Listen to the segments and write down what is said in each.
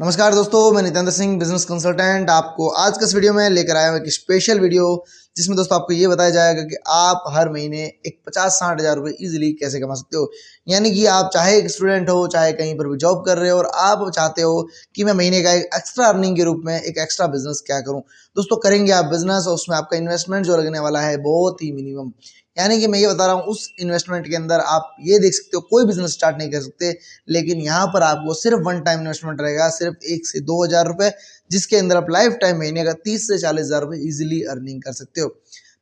नमस्कार दोस्तों, मैं नितेंद्र सिंह बिजनेस कंसल्टेंट आपको आज के इस वीडियो में लेकर आया हूँ एक स्पेशल वीडियो जिसमें दोस्तों आपको ये बताया जाएगा कि आप हर महीने एक 50-60 हज़ार रुपये ईजिली कैसे कमा सकते हो। यानी कि आप चाहे एक स्टूडेंट हो, चाहे कहीं पर भी जॉब कर रहे हो और आप चाहते हो कि मैं महीने का एक एक्स्ट्रा अर्निंग के रूप में एक एक्स्ट्रा बिजनेस क्या करूँ। दोस्तों करेंगे आप बिजनेस और उसमें आपका इन्वेस्टमेंट जो लगने वाला है बहुत ही मिनिमम। यानी कि मैं ये बता रहा हूँ उस इन्वेस्टमेंट के अंदर आप ये देख सकते हो कोई बिजनेस स्टार्ट नहीं कर सकते, लेकिन यहाँ पर आपको सिर्फ वन टाइम इन्वेस्टमेंट रहेगा, सिर्फ 1 से 2 हज़ार रुपये, जिसके अंदर आप लाइफ टाइम महीने का 30 से 40 हज़ार रुपये ईजिली अर्निंग कर सकते हो।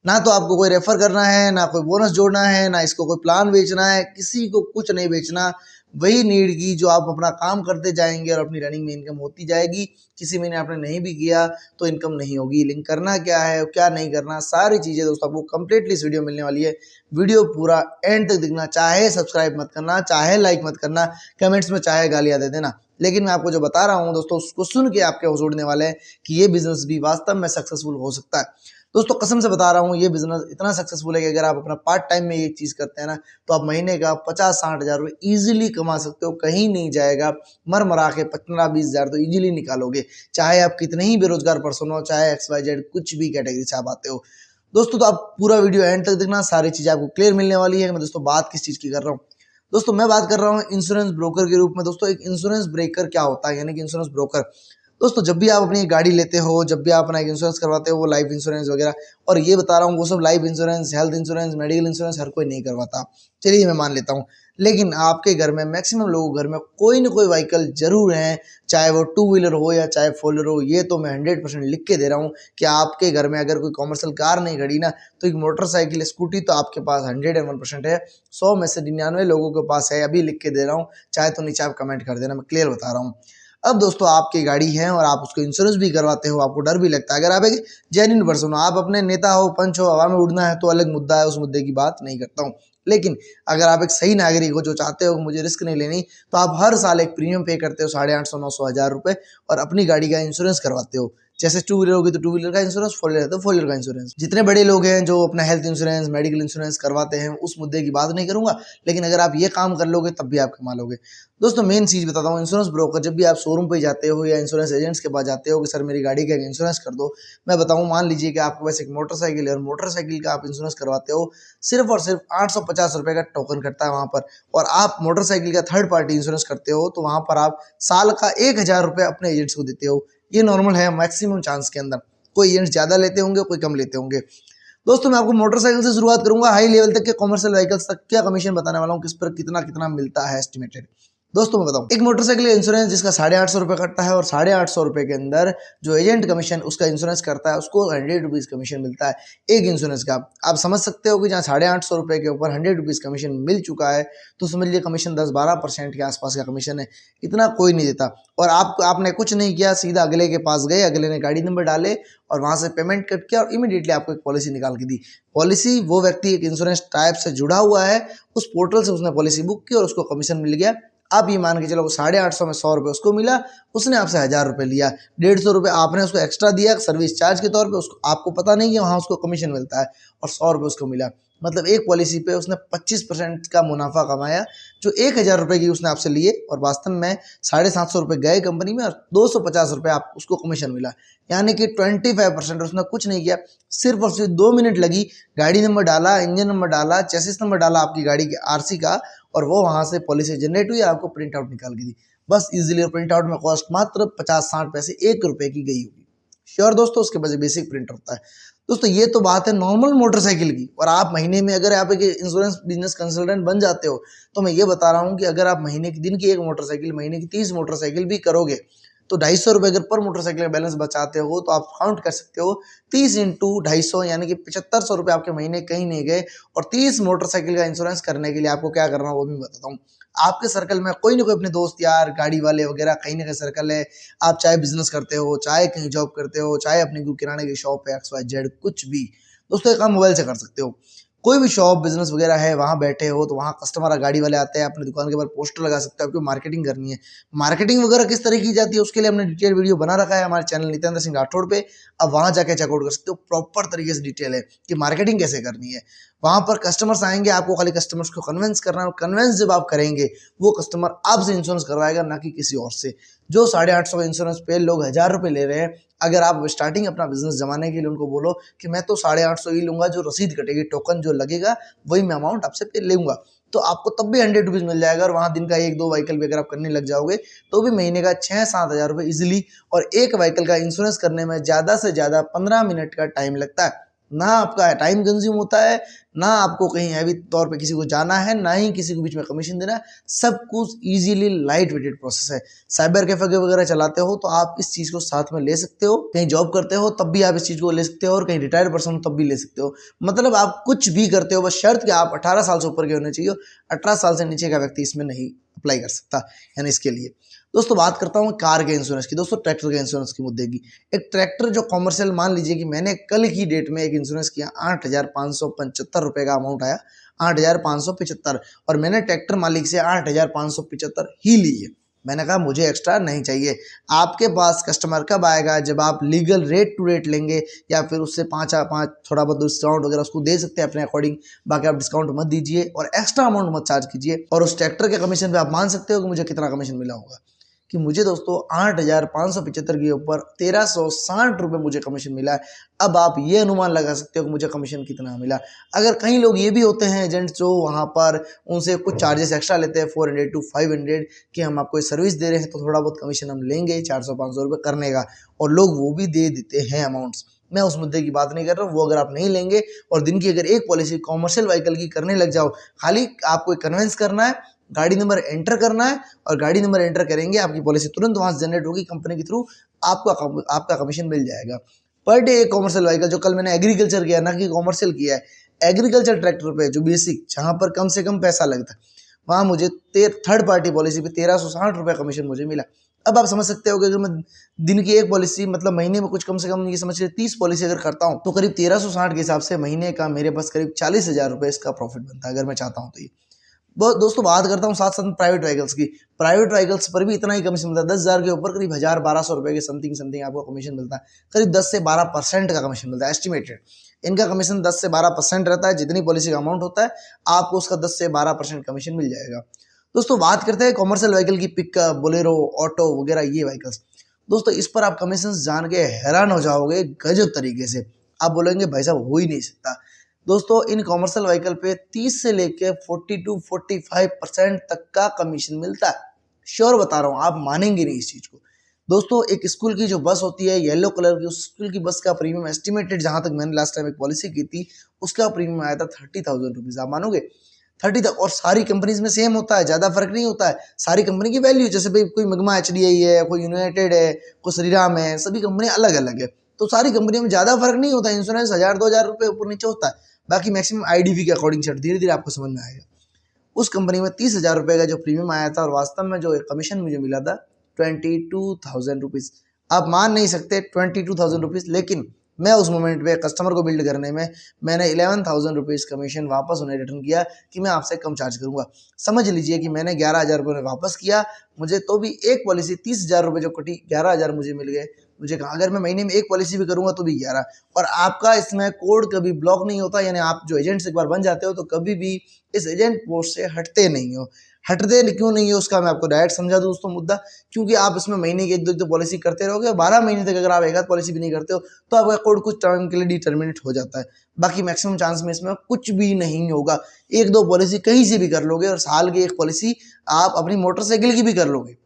ना तो आपको कोई रेफर करना है, ना कोई बोनस जोड़ना है, ना इसको कोई प्लान बेचना है, किसी को कुछ नहीं बेचना। वही नीड की जो आप अपना काम करते जाएंगे और अपनी रनिंग में इनकम होती जाएगी। किसी महीने आपने नहीं भी किया तो इनकम नहीं होगी। लिंक करना क्या है, क्या नहीं करना, सारी चीज़ें दोस्तों आपको कंप्लीटली इस वीडियो में मिलने वाली है। वीडियो पूरा एंड तक देखना, चाहे सब्सक्राइब मत करना, चाहे लाइक मत करना, कमेंट्स में चाहे गालियाँ दे देना, लेकिन मैं आपको जो बता रहा हूँ दोस्तों उसको सुन के आपके होश उड़ने वाले हैं कि ये बिजनेस भी वास्तव में सक्सेसफुल हो सकता है। दोस्तों कसम से बता रहा हूँ ये बिजनेस इतना सक्सेसफुल है कि अगर आप अपना पार्ट टाइम में ये चीज़ करते हैं ना, तो आप महीने का 50-60 हज़ार रुपये ईजिली कमा सकते हो, कहीं नहीं जाएगा। मर मरा के 15-20 हज़ार तो ईजिली निकालोगे, चाहे आप कितने ही बेरोजगार पर्सन हो, चाहे XYZ कुछ भी कैटेगरी से आप आते हो। दोस्तों तो आप पूरा वीडियो एंड तक देखना, सारी चीज़ें आपको क्लियर मिलने वाली है। मैं दोस्तों बात किस चीज़ की कर रहा हूँ, दोस्तों मैं बात कर रहा हूँ इंश्योरेंस ब्रोकर के रूप में। दोस्तों एक इंश्योरेंस ब्रोकर क्या होता है, यानी कि इंश्योरेंस ब्रोकर दोस्तों जब भी आप अपनी गाड़ी लेते हो, जब भी आप अपना एक इंश्योरेंस करवाते हो, वो लाइफ इंश्योरेंस वगैरह, और ये बता रहा हूँ वो सब life insurance, health insurance, medical insurance हर कोई नहीं करवाता, चलिए मैं मान लेता हूँ। लेकिन आपके घर में मैक्सिमम लोगों के घर में कोई ना कोई व्हीकल जरूर है, चाहे वो 2 व्हीलर हो या चाहे 4 व्हीलर हो। ये तो मैं 100% लिख के दे रहा हूँ कि आपके घर में अगर कोई कॉमर्शियल कार नहीं खड़ी ना, तो एक मोटरसाइकिल स्कूटी तो आपके पास 101% है। 100 में से 99 लोगों के पास है, अभी लिख के दे रहा हूँ, चाहे तो नीचे आप कमेंट कर देना, मैं क्लियर बता रहा हूँ। अब दोस्तों आपकी गाड़ी है और आप उसको इंश्योरेंस भी करवाते हो, आपको डर भी लगता है। अगर आप एक जेन्युइन पर्सन हो, आप अपने नेता हो, पंच हो, हवा में उड़ना है तो अलग मुद्दा है, उस मुद्दे की बात नहीं करता हूँ। लेकिन अगर आप एक सही नागरिक हो जो चाहते हो मुझे रिस्क नहीं लेनी, तो आप हर साल एक प्रीमियम पे करते हो 850-900 हज़ार रुपये और अपनी गाड़ी का इंश्योरेंस करवाते हो। जैसे 2 व्हीलर होगी तो 2 व्हीलर का इंश्योरेंस, 4 व्हीलर है तो 4 व्हीलर का इंश्योरेंस। जितने बड़े लोग हैं जो अपना हेल्थ इंश्योरेंस, मेडिकल इंश्योरेंस करवाते हैं, उस मुद्दे की बात नहीं करूंगा, लेकिन अगर आप ये काम कर लोगे तब भी आप कमा लोगे। दोस्तों मेन चीज़ बताता हूँ, इंश्योरेंस ब्रोकर जब भी आप शोरूम पे जाते हो या इंश्योरेंस एजेंट्स के पास जाते हो कि सर मेरी गाड़ी का एक इंश्योरेंस कर दो, मैं बताऊँ मान लीजिए कि आपके पास एक मोटरसाइकिल है और मोटरसाइकिल का आप इंश्योरेंस करवाते हो, सिर्फ और सिर्फ 850 रुपये का टोकन कटता है वहाँ पर। और आप मोटरसाइकिल का थर्ड पार्टी इंश्योरेंस करते हो तो वहाँ पर आप साल का 1 हज़ार रुपये अपने एजेंट्स को देते हो। ये नॉर्मल है मैक्सिमम चांस के अंदर, कोई एजेंट्स ज़्यादा लेते होंगे, कोई कम लेते होंगे। दोस्तों मैं आपको मोटरसाइकिल से शुरुआत करूंगा, हाई लेवल तक के कमर्शियल व्हीकल्स तक क्या कमीशन बताने वाला हूँ, किस पर कितना कितना मिलता है एस्टिमेटेड। दोस्तों मैं बताऊं, एक मोटरसाइकिल का इंश्योरेंस जिसका 850 रुपये कटता है और 850 रुपये के अंदर जो एजेंट कमीशन उसका इंश्योरेंस करता है उसको 100 रुपीज़ कमीशन मिलता है एक इंश्योरेंस का। आप समझ सकते हो कि जहाँ 850 रुपये के ऊपर 100 रुपीज़ कमीशन मिल चुका है तो समझ लीजिए कमीशन 10-12% के आसपास का कमीशन है। इतना कोई नहीं देता। और आपने कुछ नहीं किया, सीधा अगले के पास गए, अगले ने गाड़ी नंबर डाले और वहाँ से पेमेंट कट किया और इमीडिएटली आपको एक पॉलिसी निकाल के दी। पॉलिसी वो व्यक्ति एक इंश्योरेंस टाइप से जुड़ा हुआ है, उस पोर्टल से उसने पॉलिसी बुक की और उसको कमीशन मिल गया। आप ये मान के चलो 850 में 100 रुपये उसको मिला, उसने आपसे 1000 रुपये लिया, 150 रुपये आपने उसको एक्स्ट्रा दिया सर्विस चार्ज के तौर पे, उसको आपको पता नहीं कि वहाँ उसको कमीशन मिलता है और 100 रुपये उसको मिला। मतलब एक पॉलिसी पे उसने 25% का मुनाफा कमाया, जो 1000 रुपये की उसने आपसे लिए और वास्तव में 750 रुपये गए कंपनी में और 250 रुपये आप उसको कमीशन मिला। यानी कि 25% उसने कुछ नहीं किया, सिर्फ और सिर्फ 2 मिनट लगी, गाड़ी नंबर डाला, इंजन नंबर डाला, चेसिस नंबर डाला आपकी गाड़ी के RC का, और वो वहाँ से पॉलिसी जनरेट हुई, आपको प्रिंट आउट निकाल के दी बस इजीली। और प्रिंट आउट में कॉस्ट मात्र 50-60 पैसे, 1 रुपये की गई होगी। श्योर दोस्तों, उसके बाद बेसिक प्रिंट होता है। दोस्तों ये तो बात है नॉर्मल मोटरसाइकिल की, और आप महीने में अगर आप एक इंश्योरेंस बिजनेस कंसल्टेंट बन जाते हो तो मैं ये बता रहा हूँ कि अगर आप महीने की दिन की एक मोटरसाइकिल, महीने की 30 मोटरसाइकिल भी करोगे तो 250 रुपये अगर पर मोटरसाइकिल का बैलेंस बचाते हो तो आप काउंट कर सकते हो 30 इंटू 250 यानी कि 7500 रुपये आपके महीने कहीं नहीं गए। और 30 मोटरसाइकिल का इंश्योरेंस करने के लिए आपको क्या करना है वो भी बताता हूँ। आपके सर्कल में कोई ना कोई अपने दोस्त यार गाड़ी वाले वगैरह कहीं ना कहीं सर्कल है। आप चाहे बिजनेस करते हो, चाहे कहीं जॉब करते हो, चाहे अपनी कोई किराने की शॉप है, XYZ कुछ भी, दोस्तों ये काम मोबाइल से कर सकते हो। कोई भी शॉप बिजनेस वगैरह है, वहाँ बैठे हो तो वहाँ कस्टमर गाड़ी वाले आते हैं, अपनी दुकान के ऊपर पोस्टर लगा सकते हो, आपको मार्केटिंग करनी है। मार्केटिंग वगैरह किस तरह की जाती है उसके लिए हमने डिटेल वीडियो बना रखा है हमारे चैनल नितेंद्र सिंह राठौड़ पे। अब वहाँ जाके चेकआउट कर सकते हो, प्रॉपर तरीके से डिटेल है कि मार्केटिंग कैसे करनी है। वहाँ पर कस्टमर्स आएंगे, आपको खाली कस्टमर्स को कन्विंस करना है। कन्विंस जब आप करेंगे वो कस्टमर आपसे इंश्योरेंस करवाएगा, ना कि किसी और से। जो 850 का इंश्योरेंस पे लोग 1000 रुपये ले रहे हैं, अगर आप स्टार्टिंग अपना बिजनेस जमाने के लिए उनको बोलो कि मैं तो 850 ही लूंगा, जो रसीद कटेगी टोकन जो लगेगा वही मैं अमाउंट आपसे पे लूंगा, तो आपको तब भी 100 रुपीज़ मिल जाएगा। और वहाँ दिन का 1-2 व्हीकल भी अगर आप करने लग जाओगे तो भी महीने का 6-7 हज़ार रुपये ईजिली। और एक व्हीकल का इंश्योरेंस करने में ज़्यादा से ज़्यादा 15 मिनट का टाइम लगता है। ना आपका टाइम कंज्यूम होता है, ना आपको कहीं हैवी तौर पे किसी को जाना है, ना ही किसी को बीच में कमीशन देना है। सब कुछ इजीली लाइट वेटेड प्रोसेस है। साइबर कैफे वगैरह चलाते हो तो आप इस चीज़ को साथ में ले सकते हो, कहीं जॉब करते हो तब भी आप इस चीज़ को ले सकते हो, और कहीं रिटायर्ड पर्सन हो तब भी ले सकते हो। मतलब आप कुछ भी करते हो, बस शर्त कि आप 18 साल से ऊपर के होने चाहिए। 18 साल से नीचे का व्यक्ति इसमें नहीं अप्लाई कर सकता, यानी इसके लिए। दोस्तों बात करता हूँ कार के इंश्योरेंस की, दोस्तों ट्रैक्टर के इंश्योरेंस की मुद्दे की। एक ट्रैक्टर जो कॉमर्शियल, मान लीजिए कि मैंने कल की डेट में एक इंश्योरेंस किया, 8,575 का अमाउंट आया, 8,575, और मैंने ट्रैक्टर मालिक से 8,575 ही ली है। मैंने कहा मुझे एक्स्ट्रा नहीं चाहिए। आपके पास कस्टमर कब आएगा? जब आप लीगल रेट टू रेट लेंगे, या फिर उससे 5 थोड़ा बहुत डिस्काउंट वगैरह उसको दे सकते हैं अपने अकॉर्डिंग। बाकी आप डिस्काउंट मत दीजिए और एक्स्ट्रा अमाउंट मत चार्ज कीजिए। और उस ट्रैक्टर के कमीशन पे आप मान सकते हो कि मुझे कितना कमीशन मिला होगा, कि मुझे दोस्तों 8,575 के ऊपर 1,360 रुपये मुझे कमीशन मिला है। अब आप ये अनुमान लगा सकते हो कि मुझे कमीशन कितना मिला। अगर कई लोग ये भी होते हैं एजेंट्स जो वहाँ पर उनसे कुछ चार्जेस एक्स्ट्रा लेते हैं, 400 to 500, कि हम आपको सर्विस दे रहे हैं तो थोड़ा बहुत कमीशन हम लेंगे 400-500 रुपये करने का, और लोग वो भी दे देते हैं अमाउंट्स। मैं उस मुद्दे की बात नहीं कर रहा हूँ। वो अगर आप नहीं लेंगे और दिन की अगर एक पॉलिसी कॉमर्शियल व्हीकल की करने लग जाओ, खाली आपको कन्विंस करना है, गाड़ी नंबर एंटर करना है, और गाड़ी नंबर एंटर करेंगे आपकी पॉलिसी तुरंत वहां से जनरेट होगी कंपनी के थ्रू, आपका कमीशन मिल जाएगा पर डे। एक कॉमर्शियल व्हीकल जो कल मैंने एग्रीकल्चर किया, ना कि कॉमर्शियल किया है, एग्रीकल्चर ट्रैक्टर पे जो बेसिक, जहां पर कम से कम पैसा लगता है, वहां मुझे थर्ड पार्टी पॉलिसी पे 1,360 रुपये कमीशन मुझे मिला। अब आप समझ सकते हो कि अगर मैं दिन की एक पॉलिसी, मतलब महीने में कुछ कम से कम ये समझ लीजिए 30 पॉलिसी अगर करता हूँ, तो करीब 1,360 के हिसाब से महीने का मेरे पास करीब 40,000 रुपये इसका प्रॉफिट बनता है, अगर मैं चाहता हूँ तो। ये दोस्तों बात करता हूँ साथ साथ प्राइवेट व्हीकल्स की। प्राइवेट व्हीकल्स पर भी इतना ही कमीशन मिलता है, 10,000 के ऊपर करीब 1,000-1,200 रुपये के समथिंग आपको कमीशन मिलता है। करीब 10 से 12% का कमीशन मिलता है एस्टिमेटेड। इनका कमीशन 10 से 12% रहता है। जितनी पॉलिसी का अमाउंट होता है आपको उसका 10 से 12% कमीशन मिल जाएगा। दोस्तों बात करते हैं कॉमर्शियल व्हीकल की, पिकअप, बोलेरो, ऑटो वगैरह ये व्हीकल्स। दोस्तों इस पर आप कमीशन जान के हैरान हो जाओगे गजब तरीके से। आप बोलेंगे भाई साहब हो ही नहीं सकता। दोस्तों इन कॉमर्शियल व्हीकल पे 30 से लेके 40 to 45% तक का कमीशन मिलता है। श्योर बता रहा हूँ, आप मानेंगे नहीं इस चीज को। दोस्तों एक स्कूल की जो बस होती है येलो कलर की, उस स्कूल की बस का प्रीमियम एस्टिमेटेड, जहां तक मैंने लास्ट टाइम एक पॉलिसी की थी, उसका प्रीमियम आया था 30,000 रुपीज। आप मानोगे 30 तक? और सारी कंपनीज में सेम होता है, ज्यादा फर्क नहीं होता है। सारी कंपनी की वैल्यू, जैसे भाई कोई मगमा HDI है, कोई यूनाइटेड है, कोई श्रीराम है, सभी कंपनी अलग अलग है, तो सारी कंपनियों में ज्यादा फर्क नहीं होता। इंश्योरेंस 1,000-2,000 रुपये ऊपर नीचे होता है, बाकी मैक्सिमम IDV के अकॉर्डिंग चढ़, धीरे धीरे आपको समझ में आएगा। उस कंपनी में 30,000 रुपये का जो प्रीमियम आया था, और वास्तव में जो कमीशन मुझे मिला था 22,000 रुपीज़। आप मान नहीं सकते 22,000 रुपीज़। लेकिन मैं उस मोमेंट पे कस्टमर को बिल्ड करने में मैंने 11,000 रुपीज़ कमीशन वापस उन्हें रिटर्न किया कि मैं आपसे कम चार्ज करूंगा। समझ लीजिए कि मैंने 11,000 रुपये वापस किया, मुझे तो भी एक पॉलिसी 30,000 रुपये जो कटी, 11,000 मुझे मिल गए। मुझे कहा अगर मैं महीने में एक पॉलिसी भी करूंगा तो भी 11। और आपका इसमें कोड कभी ब्लॉक नहीं होता, यानी आप जो एजेंट से एक बार बन जाते हो तो कभी भी इस एजेंट पोस्ट से हटते नहीं हो। हटते क्यों नहीं हो उसका मैं आपको डायरेक्ट समझा दूं दोस्तों मुद्दा। क्योंकि आप इसमें महीने की 1-2 पॉलिसी करते रहोगे, 12 महीने तक अगर आप एक आध पॉलिसी भी नहीं करते हो तो आपका कोड कुछ टाइम के लिए डिटर्मिनेट हो जाता है। बाकी मैक्सिमम चांस में इसमें कुछ भी नहीं होगा। 1-2 पॉलिसी कहीं से भी कर लोगे, और साल की एक पॉलिसी आप अपनी मोटरसाइकिल की भी कर लोगे।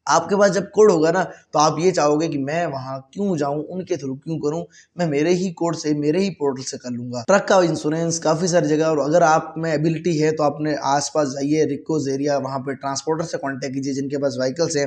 आपके पास जब कोड होगा ना, तो आप ये चाहोगे कि मैं वहां क्यों जाऊं, उनके थ्रू क्यों करूं, मैं मेरे ही कोड से, मेरे ही पोर्टल से कर लूंगा। ट्रक का इंश्योरेंस काफी सारी जगह, और अगर आप में एबिलिटी है तो अपने आसपास जाइए, रिकोज एरिया, वहां पे ट्रांसपोर्टर से कांटेक्ट कीजिए, जिनके पास व्हीकल्स है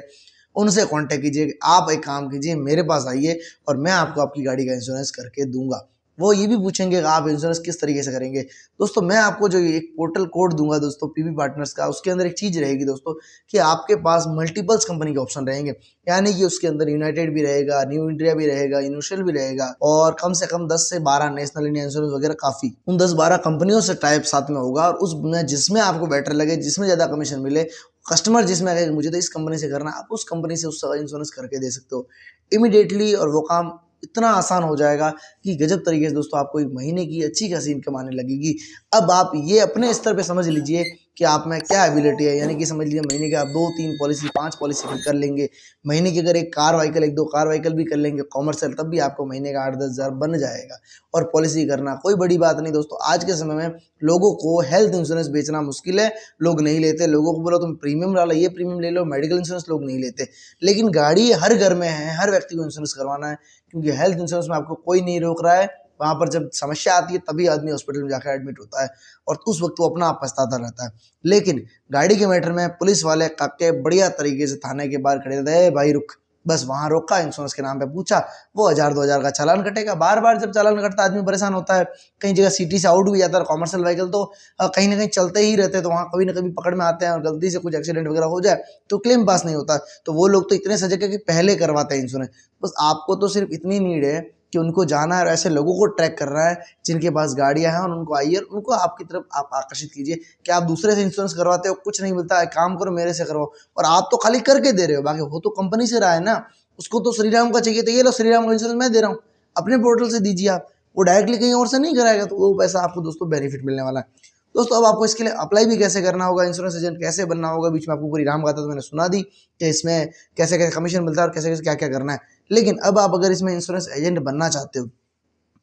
उनसे कांटेक्ट कीजिए। आप एक काम कीजिए, मेरे पास आइए और मैं आपको आपकी गाड़ी का इंश्योरेंस करके दूंगा। वो ये भी पूछेंगे कि आप इंश्योरेंस किस तरीके से करेंगे। दोस्तों मैं आपको जो एक पोर्टल कोड दूंगा दोस्तों पीबी पार्टनर्स का, उसके अंदर एक चीज़ रहेगी दोस्तों कि आपके पास मल्टीपल्स कंपनी के ऑप्शन रहेंगे, यानी कि उसके अंदर यूनाइटेड भी रहेगा, न्यू इंडिया भी रहेगा, इनिशियल भी रहेगा, और कम से कम 10 से 12 नेशनल इंडिया इंश्योरेंस वगैरह काफ़ी उन 10-12 कंपनियों से टाइप साथ में होगा। और उसमें जिसमें आपको बेटर लगे, जिसमें ज़्यादा कमीशन मिले, कस्टमर जिसमें कहे मुझे तो इस कंपनी से करना, आप उस कंपनी से उसका इंश्योरेंस करके दे सकते हो इमीडिएटली। और वो काम इतना आसान हो जाएगा कि गजब तरीके से दोस्तों आपको एक महीने की अच्छी खासी इनकम आने लगेगी। अब आप ये अपने स्तर पे समझ लीजिए कि आप में क्या एबिलिटी है, यानी कि समझ लीजिए महीने के आप 2-3 पॉलिसी 5 पॉलिसी भी कर लेंगे, महीने की अगर एक कार व्हीकल 1-2 कार व्हीकल भी कर लेंगे कॉमर्शियल, तब भी आपको महीने का 8-10 हज़ार बन जाएगा। और पॉलिसी करना कोई बड़ी बात नहीं दोस्तों। आज के समय में लोगों को हेल्थ इंश्योरेंस बेचना मुश्किल है, लोग नहीं लेते। लोगों को बोलो तुम प्रीमियम वाला ये प्रीमियम ले लो, मेडिकल इंश्योरेंस लोग नहीं लेते। लेकिन गाड़ी हर घर में है, हर व्यक्ति को इंश्योरेंस करवाना है, क्योंकि हेल्थ इंश्योरेंस में आपको कोई नहीं रोक रहा है। वहाँ पर जब समस्या आती है तभी आदमी हॉस्पिटल में जाकर एडमिट होता है, और उस वक्त वो अपना आप पछताता रहता है। लेकिन गाड़ी के मैटर में पुलिस वाले काके बढ़िया तरीके से थाने के बाहर खड़े रहते हैं, भाई रुक, बस वहाँ रोका, इंश्योरेंस के नाम पे पूछा, वो 1000-2000 का चालान कटेगा। बार बार जब चालान कटता आदमी परेशान होता है, कहीं जगह सिटी से आउट भी जाता है। कॉमर्शियल व्हीकल तो कहीं ना कहीं चलते ही रहते हैं, तो वहाँ कभी ना कभी पकड़ में आते हैं, और गलती से कुछ एक्सीडेंट वगैरह हो जाए तो क्लेम पास नहीं होता। तो वो लोग तो इतने सजग है कि पहले करवाते हैं इंश्योरेंस। बस आपको तो सिर्फ इतनी नीड है कि उनको जाना है और ऐसे लोगों को ट्रैक कर रहा है जिनके पास गाड़ियां हैं, और उनको आइए उनको आपकी तरफ आप आकर्षित कीजिए कि आप दूसरे से इंश्योरेंस करवाते हो, कुछ नहीं मिलता है, काम करो मेरे से करवाओ। और आप तो खाली करके दे रहे हो, बाकी वो तो कंपनी से रहा है ना, उसको तो श्रीराम का चाहिए, तो ये लो श्रीराम का इंश्योरेंस मैं दे रहा हूँ, अपने पोर्टल से दीजिए आप। वो डायरेक्टली कहीं और से नहीं कराएगा, तो वो पैसा आपको दोस्तों बेनिफिट मिलने वाला है। दोस्तों अब आपको इसके लिए अप्लाई भी कैसे करना होगा, इंश्योरेंस एजेंट कैसे बनना होगा, बीच में आपको पूरी राम गाथा तो मैंने सुना दी कि इसमें कैसे कैसे कमीशन मिलता है और कैसे कैसे क्या क्या करना है। लेकिन अब आप अगर इसमें इंश्योरेंस एजेंट बनना चाहते हो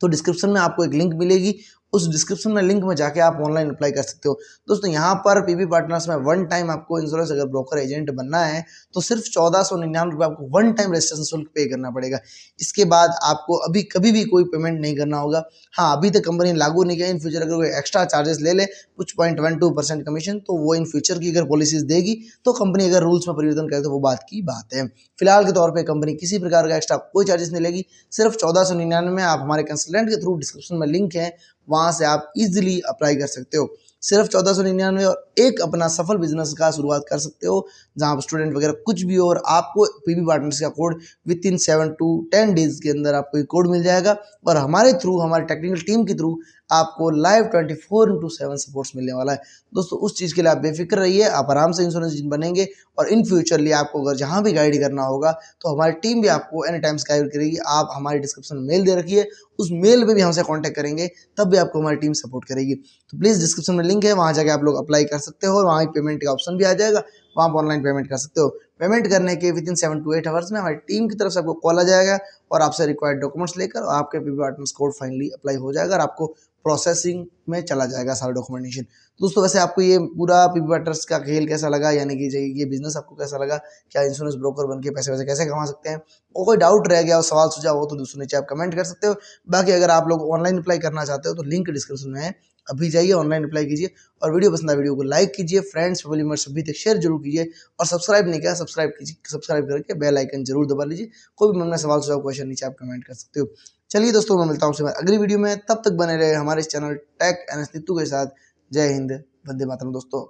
तो डिस्क्रिप्शन में आपको एक लिंक मिलेगी, उस डिस्क्रिप्शन में लिंक में जाके आप ऑनलाइन अप्लाई कर सकते हो। दोस्तों यहाँ पर पीबी पार्टनर्स में वन टाइम आपको इंश्योरेंस अगर ब्रोकर एजेंट बनना है तो सिर्फ 1499 रुपये आपको वन टाइम रजिस्ट्रेशन शुल्क पे करना पड़ेगा। इसके बाद आपको अभी कभी भी कोई पेमेंट नहीं करना होगा। हाँ, अभी तक कंपनी लागू नहीं किया, इन फ्यूचर अगर कोई एक्स्ट्रा चार्जेस ले ले कुछ 0.12% कमीशन, तो वो इन फ्यूचर की अगर पॉलिसीज देगी तो कंपनी अगर रूल्स में परिवर्तन करे तो वो बात की बात है। फिलहाल के तौर पर कंपनी किसी प्रकार का एक्स्ट्रा कोई चार्जेस नहीं लेगी, सिर्फ 1499 में आप हमारे कंसल्टेंट के थ्रू, डिस्क्रिप्शन में लिंक है वहां से आप इजीली अप्लाई कर सकते हो। सिर्फ 1499 और एक अपना सफल बिजनेस का शुरुआत कर सकते हो, जहां आप स्टूडेंट वगैरह कुछ भी हो, और आपको पीबी पार्टनर्स का code with in 7 to 10 days के अंदर आपको ये कोड मिल जाएगा। और हमारे थ्रू, हमारी टेक्निकल टीम के थ्रू आपको लाइव 24/7 सपोर्ट्स मिलने वाला है। दोस्तों उस चीज़ के लिए आप बेफिक्र रहिए, आप आराम से इंश्योरेंस एजेंट बनेंगे, और इन फ्यूचरली आपको अगर जहाँ भी गाइड करना होगा तो हमारी टीम भी आपको एनी टाइम्स गाइड करेगी। आप हमारी डिस्क्रिप्शन में मेल दे रखिए, उस मेल पे भी हमसे कांटेक्ट करेंगे, तब भी आपको हमारी टीम सपोर्ट करेगी। तो प्लीज़ डिस्क्रिप्शन में लिंक है, वहाँ जाके आप लोग अप्लाई कर सकते हो, और वहाँ पेमेंट का ऑप्शन भी आ जाएगा, वहाँ आप ऑनलाइन पेमेंट कर सकते हो। पेमेंट करने के विद इन 7 to 8 आवर्स में हमारी टीम की तरफ से आपको कॉल आ जाएगा, और आपसे रिक्वायर्ड डॉक्यूमेंट्स लेकर और आपके PB partners code finally apply हो जाएगा, और आपको प्रोसेसिंग में चला जाएगा सारा डॉक्यूमेंटेशन। दोस्तों वैसे आपको ये पूरा पीबी पार्टनर्स का खेल कैसा लगा, यानी कि ये बिजनेस आपको कैसा लगा, क्या इंश्योरेंस ब्रोकर बन के पैसे वैसे कैसे कमा सकते हैं, और कोई डाउट रह गया हो, सवाल सुझाव हो, तो दोस्तों नीचे आप कमेंट कर सकते हो। बाकी अगर आप लोग ऑनलाइन अप्लाई करना चाहते हो तो लिंक डिस्क्रिप्शन में है, अभी जाइए ऑनलाइन अप्लाई कीजिए। और वीडियो पसंद आए वीडियो को लाइक कीजिए, फ्रेंड्स फैमिली मेंबर्स सभी तक शेयर जरूर कीजिए, और सब्सक्राइब नहीं किया सब्सक्राइब कीजिए, सब्सक्राइब करके बेल आइकन जरूर दबा लीजिए। कोई भी मन में सवाल सुझाव क्वेश्चन नीचे आप कमेंट कर सकते हो। चलिए दोस्तों मैं मिलता हूँ अगली वीडियो में, तब तक बने रहे हमारे इस चैनल टेक एनएस नीतू के साथ। जय हिंद, वंदे मातरम दोस्तों।